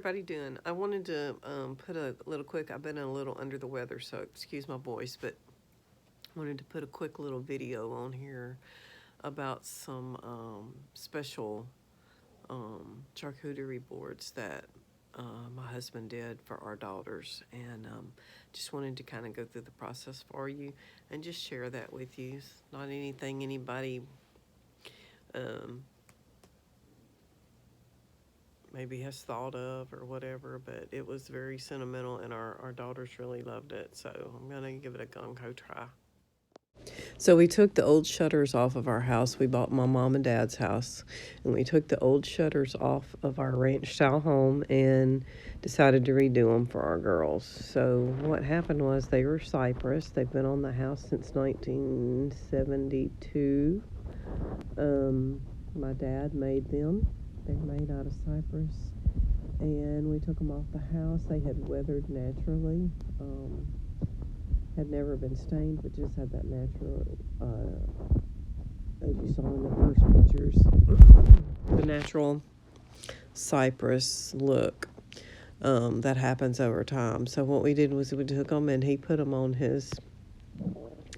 everybody doing? I wanted to put a little quick, I've been a little under the weather, so excuse my voice, but wanted to put a quick little video on here about some special charcuterie boards that my husband did for our daughters. And just wanted to kind of go through the process for you and just share that with you. It's not anything anybody um, maybe has thought of or whatever, but it was very sentimental and our daughters really loved it. So I'm going to give it a gung-ho try. So we took the old shutters off of our house. We bought my mom and dad's house, and we took the old shutters off of our ranch style home and decided to redo them for our girls. So what happened was they were cypress. They've been on the house since 1972. My dad made them. They're made out of cypress, and we took them off the house. They had weathered naturally. Had never been stained, but just had that natural, as you saw in the first pictures, the natural cypress look that happens over time. So what we did was we took them and he put them on his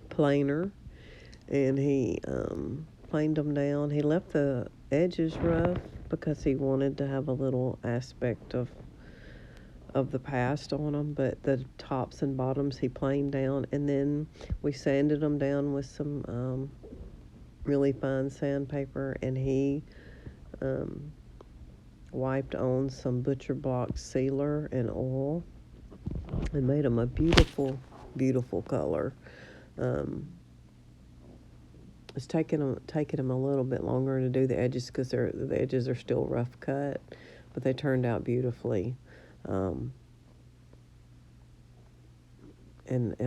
planer, and he planed them down. He left the edges rough because he wanted to have a little aspect of the past on them, but the tops and bottoms he planed down, and then we sanded them down with some really fine sandpaper, and he wiped on some butcher block sealer and oil and made them a beautiful, beautiful color. It's taking them a little bit longer to do the edges because the edges are still rough cut, but they turned out beautifully. And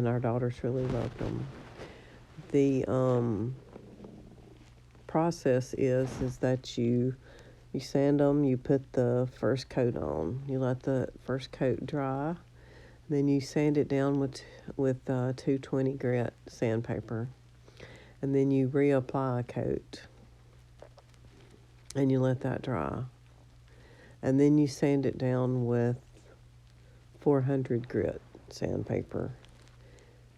our daughters really loved them. The process is that you sand them, you put the first coat on, you let the first coat dry, then you sand it down with 220 grit sandpaper, and then you reapply a coat, and you let that dry, and then you sand it down with 400 grit sandpaper,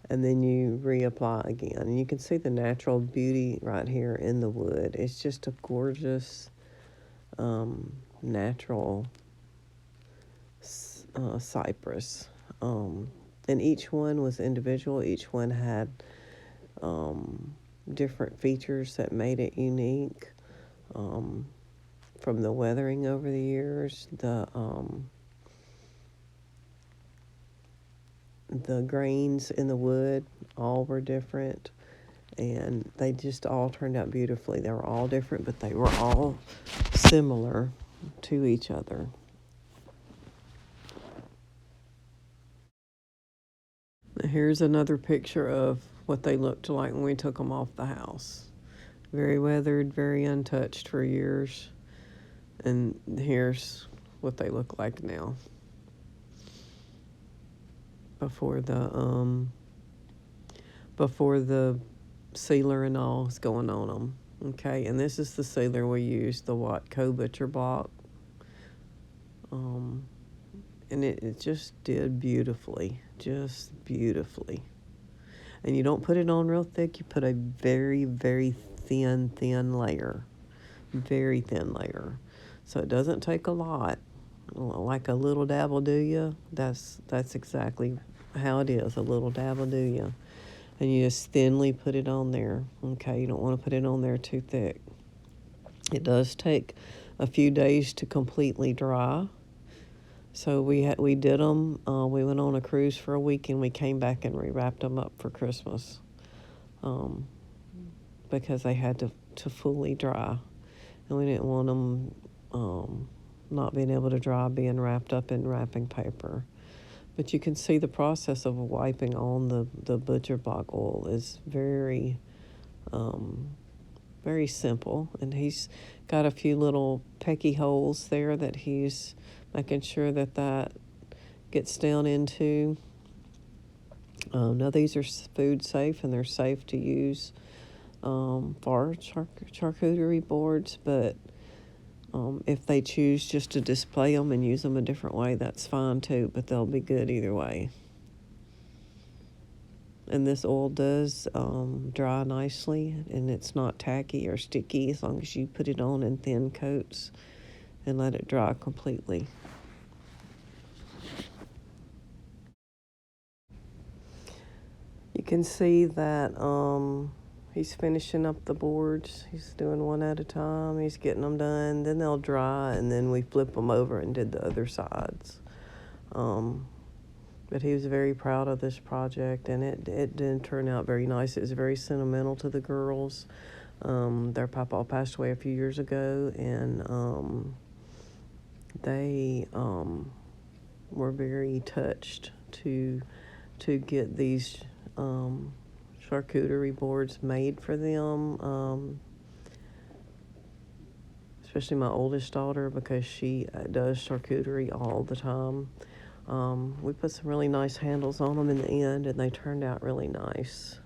and then you reapply again. And you can see the natural beauty right here in the wood. It's just a gorgeous natural cypress. And each one was individual. Each one had different features that made it unique. From the weathering over the years, the grains in the wood all were different, and they just all turned out beautifully. They were all different, but they were all similar to each other. Here's another picture of what they looked like when we took them off the house. Very weathered, very untouched for years. And here's what they look like now, before the sealer and all is going on them. Okay, and this is the sealer we used, the Watco Butcher Block. And it just did beautifully, just beautifully. And you don't put it on real thick, you put a very, very thin layer. Very thin layer. So it doesn't take a lot. Like a little dab will do you. That's exactly how it is. A little dab will do you. And you just thinly put it on there. Okay, you don't want to put it on there too thick. It does take a few days to completely dry. So we did them. We went on a cruise for a week, and we came back and rewrapped them up for Christmas, because they had to fully dry, and we didn't want them not being able to dry, being wrapped up in wrapping paper. But you can see the process of wiping on the butcher block oil is very, very simple. And he's got a few little pecky holes there that he's making sure that gets down into. Now these are food safe, and they're safe to use for charcuterie boards, but If they choose just to display them and use them a different way, that's fine too, but they'll be good either way. And this oil does dry nicely, and it's not tacky or sticky as long as you put it on in thin coats and let it dry completely. You can see that he's finishing up the boards. He's doing one at a time. He's getting them done. Then they'll dry, and then we flip them over and did the other sides. But he was very proud of this project, and it did turn out very nice. It was very sentimental to the girls. Their papa passed away a few years ago, and they were very touched to get these charcuterie boards made for them. Especially my oldest daughter, because she does charcuterie all the time. We put some really nice handles on them in the end, and they turned out really nice.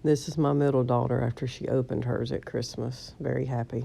This is my middle daughter after she opened hers at Christmas. Very happy.